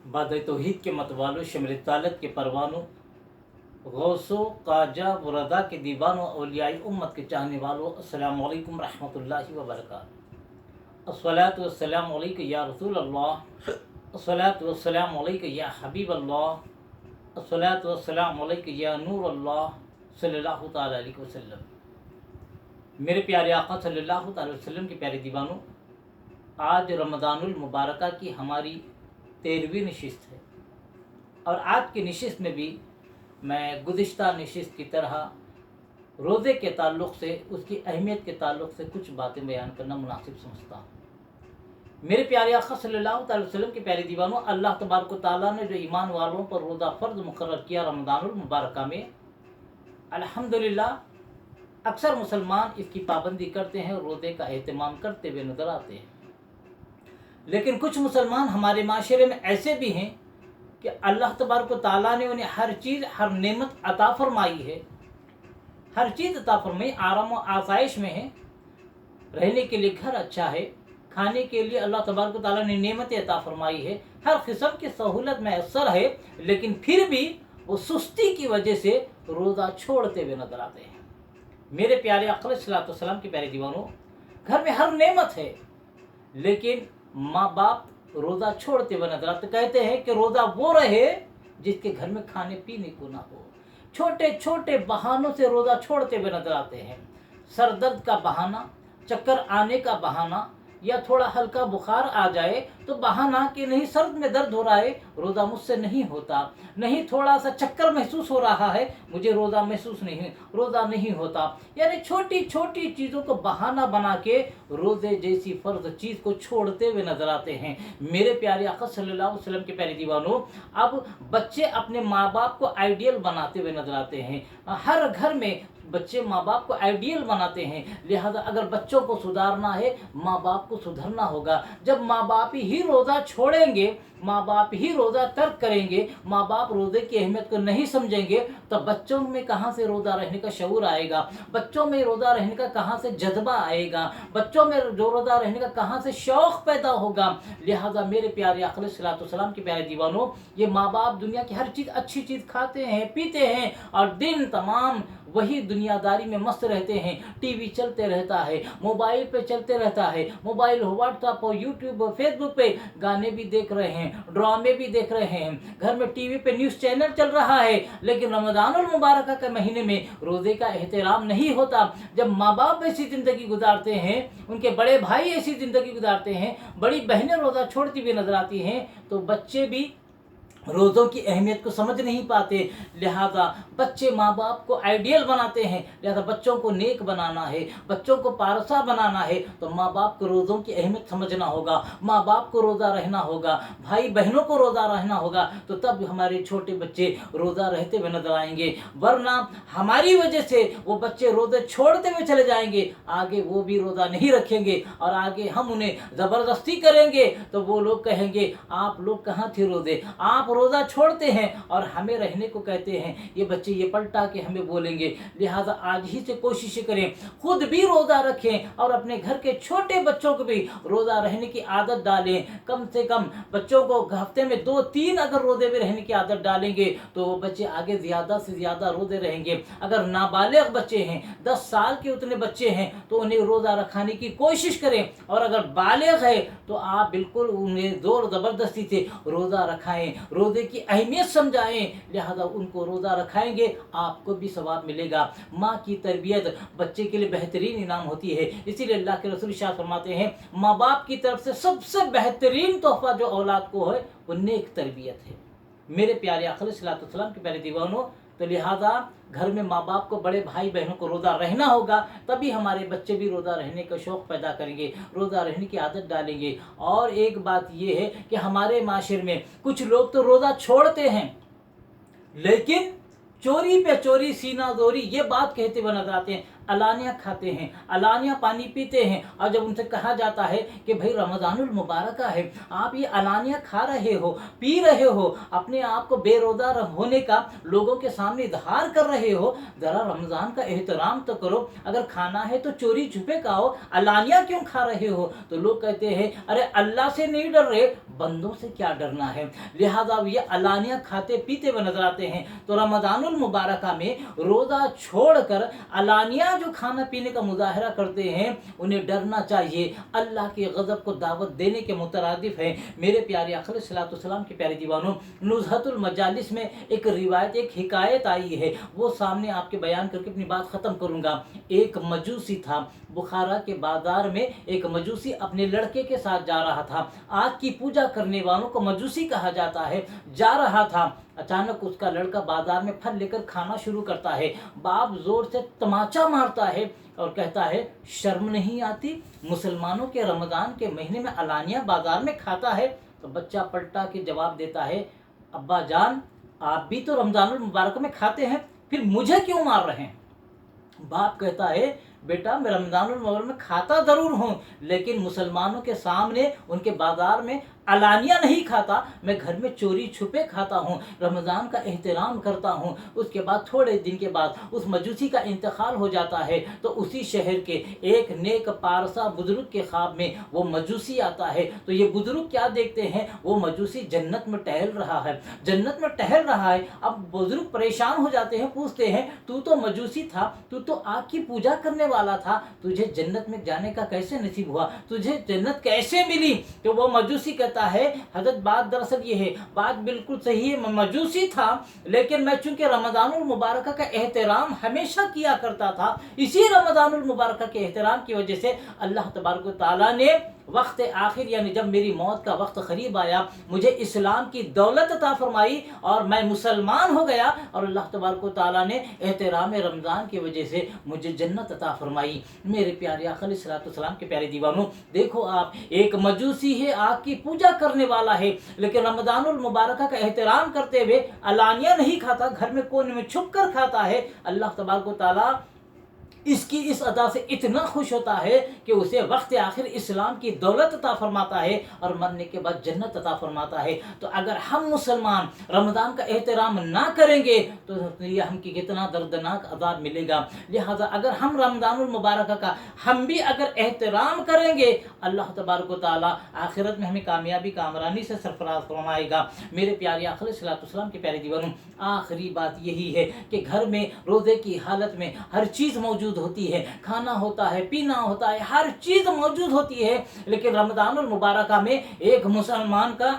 बाद तौहीद के मतवालों, शमर तालत के परवानों, गौसो काजा बुरदा के दीवानों, औलियाई उम्मत के चाहने वालों, अस्सलामु अलैकुम रहमतुल्लाहि व बरकातुहू। अस्सलातु वस्सलामु अलैका या रसूल अल्लाह, अस्सलातु वस्सलामु अलैका या हबीब अल्लाह, अस्सलातु वस्सलामु अलैका या नूर अल्लाह सल्लल्लाहु तआला अलैहि वसल्लम। मेरे प्यारे आका सल्लल्लाहु तआला अलैहि वसल्लम के प्यारे दीवानों, आज रमज़ानुल मुबारका की हमारी 13वीं नशिस्त है और आज की नशिस्त में भी मैं गुज़िश्ता नशिस्त की तरह रोज़े के ताल्लुक़ से, उसकी अहमियत के ताल्लुक़ से कुछ बातें बयान करना मुनासिब समझता हूँ। मेरे प्यारे आका सल्लल्लाहु अलैहि वसल्लम के प्यारे दीवानों, अल्लाह तबारक व तआला ने जो ईमान वालों पर रोज़ा फ़र्ज़ मुकर्रर किया रमज़ानुल मुबारका में, अल्हम्दुलिल्लाह अक्सर मुसलमान इसकी पाबंदी करते हैं और रोज़े का एहतमाम करते हुए नज़र आते हैं। लेकिन कुछ मुसलमान हमारे माशरे में ऐसे भी हैं कि अल्लाह तबारक व तआला ने उन्हें हर चीज़, हर नेमत अता फरमाई है, हर चीज़ अता फरमाई, आराम और आसाइश में है, रहने के लिए घर अच्छा है, खाने के लिए अल्लाह तबारक व तआला ने नेमतें अता फरमाई है, हर किस्म की सहूलत मैसर है, लेकिन फिर भी वो सुस्ती की वजह से रोज़ा छोड़ते हुए नजर आते हैं। मेरे प्यारे आका सल्लल्लाहु अलैहि वसल्लम के प्यारे दीवानों, घर में हर नेमत है लेकिन माँ बाप रोज़ा छोड़ते हुए नजर आते। कहते हैं कि रोज़ा वो रहे जिसके घर में खाने पीने को ना हो। छोटे छोटे बहानों से रोज़ा छोड़ते हुए नजर आते हैं। सर दर्द का बहाना, चक्कर आने का बहाना, या थोड़ा हल्का बुखार आ जाए तो बहाना कि नहीं सर्द में दर्द हो रहा है, रोज़ा मुझसे नहीं होता, नहीं थोड़ा सा चक्कर महसूस हो रहा है, मुझे रोज़ा महसूस नहीं, रोज़ा नहीं होता। यानी छोटी छोटी चीज़ों को बहाना बना के रोज़े जैसी फ़र्ज चीज़ को छोड़ते हुए नजर आते हैं। मेरे प्यारे आका सल्लल्लाहु अलैहि वसल्लम के प्यारे दीवानों, अब बच्चे अपने माँ बाप को आइडियल बनाते हुए नजर आते हैं। हर घर में बच्चे माँ बाप को आइडियल बनाते हैं, लिहाजा अगर बच्चों को सुधारना है माँ बाप को सुधरना होगा। जब माँ बाप ही रोज़ा छोड़ेंगे, माँ बाप ही रोज़ा तर्क करेंगे, माँ बाप रोज़े की अहमियत को नहीं समझेंगे तो बच्चों में कहाँ से रोज़ा रहने का शऊर आएगा, बच्चों में रोज़ा रहने का कहाँ से जज्बा आएगा, बच्चों में रोज़ा रहने का कहाँ से शौक़ पैदा होगा। लिहाजा मेरे प्यारे आका सल्लल्लाहु अलैहि वसल्लम के प्यारे दीवानों, ये माँ बाप दुनिया की हर चीज़, अच्छी चीज़ खाते हैं, पीते हैं और दिन तमाम वही दुनियादारी में मस्त रहते हैं। टीवी चलते रहता है, मोबाइल पे चलते रहता है, मोबाइल व्हाट्सएप और यूट्यूब और फेसबुक पे गाने भी देख रहे हैं, ड्रामे भी देख रहे हैं, घर में टीवी पे न्यूज़ चैनल चल रहा है, लेकिन रमज़ानुल मुबारक के महीने में रोज़े का एहतराम नहीं होता। जब माँ बाप ऐसी ज़िंदगी गुजारते हैं, उनके बड़े भाई ऐसी ज़िंदगी गुजारते हैं, बड़ी बहनें रोज़ा छोड़ती हुई नजर आती हैं, तो बच्चे भी रोज़ों की अहमियत को समझ नहीं पाते। लिहाजा बच्चे माँ बाप को आइडियल बनाते हैं। लिहाजा बच्चों को नेक बनाना है, बच्चों को पारसा बनाना है तो माँ बाप को रोज़ों की अहमियत समझना होगा, माँ बाप को रोज़ा रहना होगा, भाई बहनों को रोज़ा रहना होगा, तो तब हमारे छोटे बच्चे रोज़ा रहते हुए नजर आएंगे। वरना हमारी वजह से वो बच्चे रोज़े छोड़ते हुए चले जाएंगे, आगे वो भी रोज़ा नहीं रखेंगे और आगे हम उन्हें ज़बरदस्ती करेंगे तो वो लोग कहेंगे आप लोग कहाँ थे रोज़े, आप रोज़ा छोड़ते हैं और हमें रहने को कहते हैं। ये बच्चे ये पलटा के हमें बोलेंगे। लिहाजा आज ही से कोशिश करें, खुद भी रोज़ा रखें और अपने घर के छोटे बच्चों को भी रोज़ा रहने की आदत डालें। कम से कम बच्चों को हफ्ते में 2-3 अगर रोज़े में रहने की आदत डालेंगे तो वो बच्चे आगे ज़्यादा से ज़्यादा रोज़े रहेंगे। अगर नाबालिग बच्चे हैं, 10 साल के उतने बच्चे हैं तो उन्हें रोज़ा रखाने की कोशिश करें, और अगर बालिग है तो आप बिल्कुल उन्हें ज़ोर ज़बरदस्ती से रोज़ा रखाएं, रोज़े की अहमियत समझाएं। लिहाजा उनको रोज़ा रखाएंगे, आपको भी सवाब मिलेगा। माँ की तरबियत बच्चे के लिए बेहतरीन इनाम होती है, इसीलिए अल्लाह के रसूल इरशाद फरमाते हैं माँ बाप की तरफ से सबसे बेहतरीन तोहफा जो औलाद को है वो नेक तरबियत है। मेरे प्यारे आका सल्लल्लाहु अलैहि वसल्लम के प्यारे दीवानों, तो लिहाजा घर में माँ बाप को, बड़े भाई बहनों को रोज़ा रहना होगा, तभी हमारे बच्चे भी रोज़ा रहने का शौक़ पैदा करेंगे, रोज़ा रहने की आदत डालेंगे। और एक बात ये है कि हमारे माशरे में कुछ लोग तो रोज़ा छोड़ते हैं लेकिन चोरी पे चोरी सीना जोरी ये बात कहते हुए नजर आते हैं। अलानिया खाते हैं, अलानिया पानी पीते हैं। और जब उनसे कहा जाता है कि भाई रमज़ानुल मुबारक है, आप ये अलानिया खा रहे हो, पी रहे हो, अपने आप को बेरोज़ा होने का लोगों के सामने इजहार कर रहे हो, ज़रा रमज़ान का एहतराम तो करो। अगर खाना है तो चोरी छुपे खाओ, अलानिया क्यों खा रहे हो? तो लोग कहते हैं अरे अल्लाह से नहीं डर रहे, बंदों से क्या डरना है। लिहाजा ये अलानिया खाते पीते हुए नजर आते हैं। तो रमज़ानुल मुबारक में रोज़ा छोड़कर अलानिया जो खाना पीने का मुजाहरा करते हैं, उन्हें डरना चाहिए। अल्लाह के गज़ब को दावत देने के मुतरादिफ है। मेरे प्यारे आक़ा अलैहिस्सलातु वस्सलाम के प्यारे दीवानों, नुज़हतुल मजालिस में एक रिवायत, एक हिकायत आई है, वो सामने आपके बयान करके अपनी बात ख़त्म करूँगा। एक मजूसी था, बुखारा के बाज़ार में एक मजूसी अपने लड़के के साथ जा रहा था। आग की पूजा करने वालों को मजूसी कहा जाता है। जा रहा था, अचानक उसका लड़का बाजार में फल लेकर खाना शुरू करता है। बाप जोर से तमाचा मारता है और कहता है शर्म नहीं आती, मुसलमानों के रमज़ान के महीने में अलानिया बाजार में खाता है। तो बच्चा पलटा के जवाब देता है, अब्बा जान आप भी तो रमज़ानुल मुबारक में खाते हैं, फिर मुझे क्यों मार रहे हैं? बाप कहता है बेटा मैं रमज़ानुल मुबारक में खाता ज़रूर हूँ, लेकिन मुसलमानों के सामने उनके बाज़ार में अलानिया नहीं खाता, मैं घर में चोरी छुपे खाता हूँ, रमज़ान का एहतराम करता हूँ। उसके बाद थोड़े दिन के बाद उस मजूसी का इंतकाल हो जाता है। तो उसी शहर के एक नेक पारसा बुजुर्ग के ख्वाब में वो मजूसी आता है। तो ये बुजुर्ग क्या देखते हैं, वो मजूसी जन्नत में टहल रहा है, जन्नत में टहल रहा है। अब बुजुर्ग परेशान हो जाते हैं, पूछते हैं तू तो मजूसी था, तू तो आग की पूजा करने वाला था, तुझे जन्नत में जाने का कैसे नसीब हुआ, तुझे जन्नत कैसे मिली? तो वो मजूसी कहता है हजरत बात दरअसल ये है, बात बिल्कुल सही है, मैं मजूसी था, लेकिन मैं चूंकि रमज़ानुल मुबारक का एहतराम हमेशा किया करता था, इसी रमज़ानुल मुबारक के एहतराम की वजह से अल्लाह तबारक व तआला ने वक्त आखिर यानी जब मेरी मौत का वक्त करीब आया, मुझे इस्लाम की दौलत अता फरमाई और मैं मुसलमान हो गया, और अल्लाह तबारक व तआला ने एहतराम रमज़ान की वजह से मुझे जन्नत अता फरमाई। मेरे प्यारे आक़ा अलैहिस्सलातु वस्सलाम के प्यारे दीवानों, देखो आप, एक मजूसी है, आग की पूजा करने वाला है, लेकिन रमज़ानुल मुबारक का एहतराम करते हुए अलानिया नहीं खाता, घर में कोने में छुप कर खाता है। अल्लाह तबारक व तआला इसकी इस अदा से इतना खुश होता है कि उसे वक्त आखिर इस्लाम की दौलत अता फरमाता है और मरने के बाद जन्नत अता फरमाता है। तो अगर हम मुसलमान रमज़ान का एहतराम ना करेंगे तो ये हमको कितना दर्दनाक अज़ाब मिलेगा। लिहाजा अगर हम रमज़ानुल मुबारक का हम भी अगर एहतराम करेंगे, अल्लाह तबारक व तआला आखिरत में हमें कामयाबी कामरानी से सरफराज फरमाएगा। मेरे प्यारे आक़ा अलैहिस्सलातु वस्सलाम के प्यारे दीवानों, आखिरी बात यही है कि घर में रोज़े की हालत में हर चीज़ मौजूद होती है, खाना होता है, पीना होता है, हर चीज मौजूद होती है, लेकिन रमज़ानुल मुबारक में एक मुसलमान का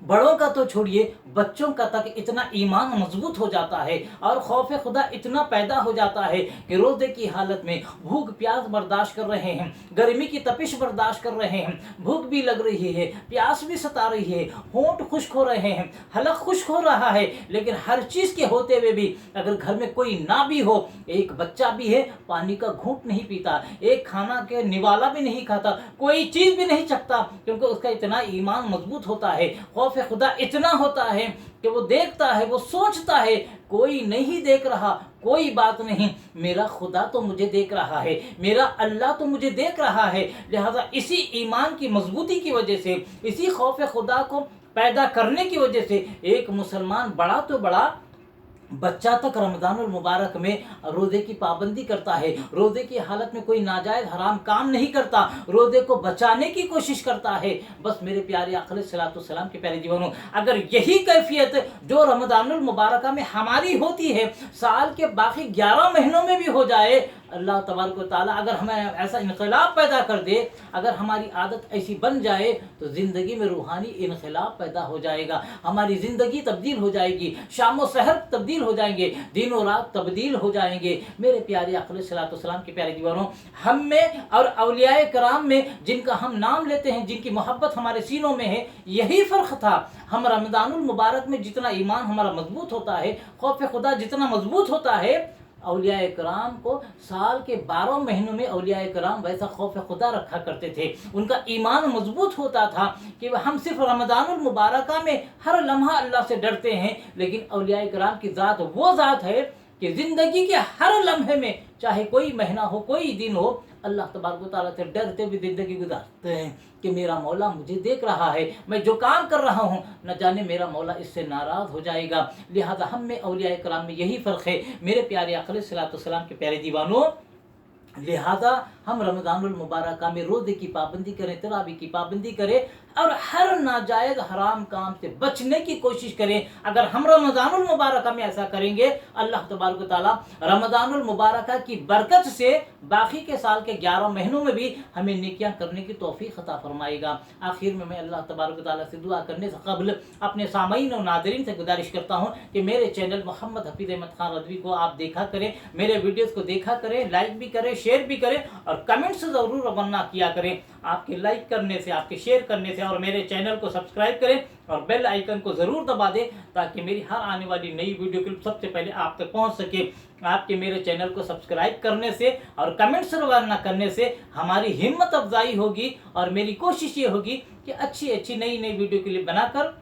बड़ों का तो छोड़िए, बच्चों का तक इतना ईमान मजबूत हो जाता है और खौफ खुदा इतना पैदा हो जाता है कि रोज़े की हालत में भूख प्यास बर्दाश्त कर रहे हैं, गर्मी की तपिश बर्दाश्त कर रहे हैं, भूख भी लग रही है, प्यास भी सता रही है, होंठ खुश्क हो रहे हैं, हलक खुश्क हो रहा है, लेकिन हर चीज़ के होते हुए भी अगर घर में कोई ना भी हो, एक बच्चा भी है पानी का घूंट नहीं पीता, एक खाना के निवाला भी नहीं खाता, कोई चीज़ भी नहीं चखता, क्योंकि उसका इतना ईमान मजबूत होता है, खौफ खुदा इतना होता है कि वो देखता है, वो सोचता है कोई नहीं देख रहा, कोई बात नहीं, मेरा खुदा तो मुझे देख रहा है, मेरा अल्लाह तो मुझे देख रहा है। लिहाजा इसी ईमान की मजबूती की वजह से, इसी खौफ खुदा को पैदा करने की वजह से एक मुसलमान बड़ा तो बड़ा बच्चा तक रमज़ानुल मुबारक में रोज़े की पाबंदी करता है, रोज़े की हालत में कोई नाजायज़ हराम काम नहीं करता, रोज़े को बचाने की कोशिश करता है। बस मेरे प्यारे आक़ा अलैहिस्सलातु वस्सलाम के प्यारे जीवनों, अगर यही कैफियत जो रमज़ानुल मुबारक में हमारी होती है, साल के बाकी 11 महीनों में भी हो जाए, अल्लाह तबारक व तआला अगर हमें ऐसा इनक़िलाब पैदा कर दे, अगर हमारी आदत ऐसी बन जाए, तो ज़िंदगी में रूहानी इनक़िलाब पैदा हो जाएगा, हमारी ज़िंदगी तब्दील हो जाएगी, शाम व सहर तब्दील हो जाएंगे, दिन और रात तब्दील हो जाएंगे। मेरे प्यारे आक़ा अलैहिस्सलातु वस्सलाम के प्यारे दीवानों, हम में और औलियाए कराम में जिनका हम नाम लेते हैं, जिनकी मोहब्बत हमारे सीनों में है, यही फ़र्क था। हम रमज़ानुल मुबारक में जितना ईमान हमारा मजबूत होता है, खौफ खुदा जितना मजबूत होता है, औलियाए कराम को साल के 12 महीनों में औलियाए कराम वैसा खौफ खुदा रखा करते थे, उनका ईमान मजबूत होता था कि हम सिर्फ रमज़ानुल मुबारक में हर लम्हा अल्लाह से डरते हैं, लेकिन औलियाए कराम की ज़ात वो ज़ात है کہ ज़िंदगी के हर लम्हे में, चाहे कोई महीना हो कोई दिन हो, अल्लाह तबारक व तआला से डरते हुए ज़िंदगी गुजारते हैं कि मेरा मौला मुझे देख रहा है, मैं जो काम कर रहा हूँ न जाने मेरा मौला इससे नाराज़ हो जाएगा। लिहाजा हम में औलिया कराम में यही फ़र्क है मेरे प्यारे आका अलैहिस्सलाम के प्यारे दीवानों। लिहाजा हम रमज़ानुल मुबारक में रोज़े की पाबंदी करें, तरावी की पाबंदी करें और हर नाजायज़ हराम काम से बचने की कोशिश करें। अगर हम रमज़ानुल मुबारक में ऐसा करेंगे, अल्लाह तबारक व तआला रमज़ानुल मुबारक की बरकत से बाकी के साल के 11 महीनों में भी हमें नेकियां करने की तौफीक अता फरमाएगा। आखिर में मैं अल्लाह तबारक व तआला से दुआ करने से कबल अपने सामईन और नाज़रीन से गुजारिश करता हूँ कि मेरे चैनल मोहम्मद हफीज़ अहमद खान रज़वी को आप देखा करें, मेरे वीडियोज़ को देखा करें, लाइक भी करें, शेयर भी करें और कमेंट्स ज़रूर रवाना किया करें। आपके लाइक करने से, आपके शेयर करने से और मेरे चैनल को सब्सक्राइब करें और बेल आइकन को ज़रूर दबा दें ताकि मेरी हर आने वाली नई वीडियो क्लिप सबसे पहले आप तक पहुंच सके। आपके मेरे चैनल को सब्सक्राइब करने से और कमेंट्स रवाना करने से हमारी हिम्मत अफजाई होगी और मेरी कोशिश ये होगी कि अच्छी अच्छी नई नई वीडियो क्लिप बनाकर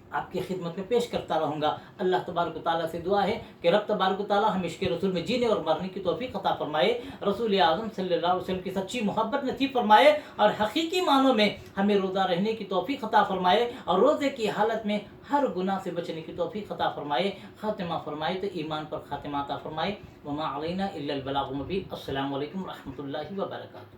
आपकी खिदमत में पेश करता रहूँगा। अल्लाह तबारक व तआला से दुआ है कि रब तबारक व तआला हमें इश्क़ रसूल में जीने और मरने की तौफीक अता फरमाए, रसूल आज़म सल्लल्लाहु अलैहि वसल्लम की सच्ची मोहब्बत नसीब फरमाए और हकीकी मानों में हमें रोज़ा रहने की तौफीक अता फरमाए और रोज़े की हालत में हर गुनाह से बचने की तौफीक अता फरमाए, खातिमा फरमाए तो ईमान पर खातिमा अता फरमाए। वमा अलैना इल्लल बलागुल मुबीन। अस्सलामु अलैकुम रहमतुल्लाहि व बरकातुहू।